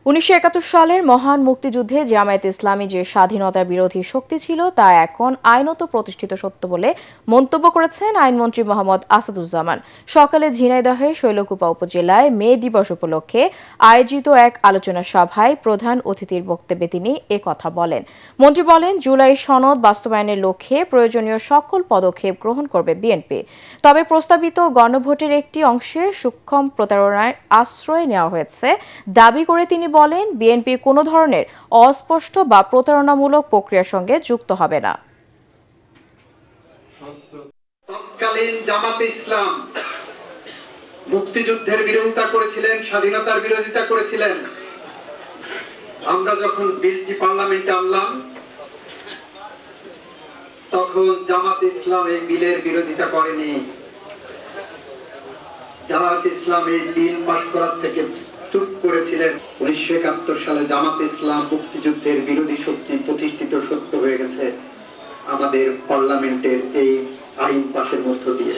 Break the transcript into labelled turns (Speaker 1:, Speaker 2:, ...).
Speaker 1: 1971 সালের মহান মুক্তিযুদ্ধে জামায়াতে ইসলামী যে স্বাধীনতা বিরোধী শক্তি ছিল তা এখন আইনত প্রতিষ্ঠিত সত্য বলে মন্তব্য করেছেন আইনমন্ত্রী মোহাম্মদ আসাদুজ্জামান। সকালে ঝিনাইদহে শৈলকুপা উপজেলায় মে দিবস উপলক্ষে আয়োজিত এক আলোচনা সভায় প্রধান অতিথির বক্তব্যে তিনি একথা বলেন। মন্ত্রী বলেন, জুলাই সনদ বাস্তবায়নের লক্ষ্যে প্রয়োজনীয় সকল পদক্ষেপ গ্রহণ করবে বিএনপি। তবে প্রস্তাবিত গণভোটের একটি অংশে সূক্ষ্ম প্রতারণায় আশ্রয় নেওয়া হয়েছে দাবি করে তিনি বলেন, বিএনপি কোনো ধরনের অস্পষ্ট বা প্রতারণামূলক প্রক্রিয়ার সঙ্গে যুক্ত হবে না।
Speaker 2: তৎকালীন জামাতে ইসলাম মুক্তিযুদ্ধের বিরোধিতা করেছিলেন, স্বাধীনতার বিরোধিতা করেছিলেন। আমরা যখন বিলটি পার্লামেন্টে আনলাম তখন জামাতে ইসলাম এই বিলের বিরোধিতা করেনি। জামাতে ইসলাম এই বিল পাশ করার থেকে চুপ করেছিলেন। 1971 সালে জামাতে ইসলাম মুক্তিযুদ্ধের বিরোধী শক্তি প্রতিষ্ঠিত সত্য হয়ে গেছে আমাদের পার্লামেন্টের এই আইন পাশের মধ্য দিয়ে।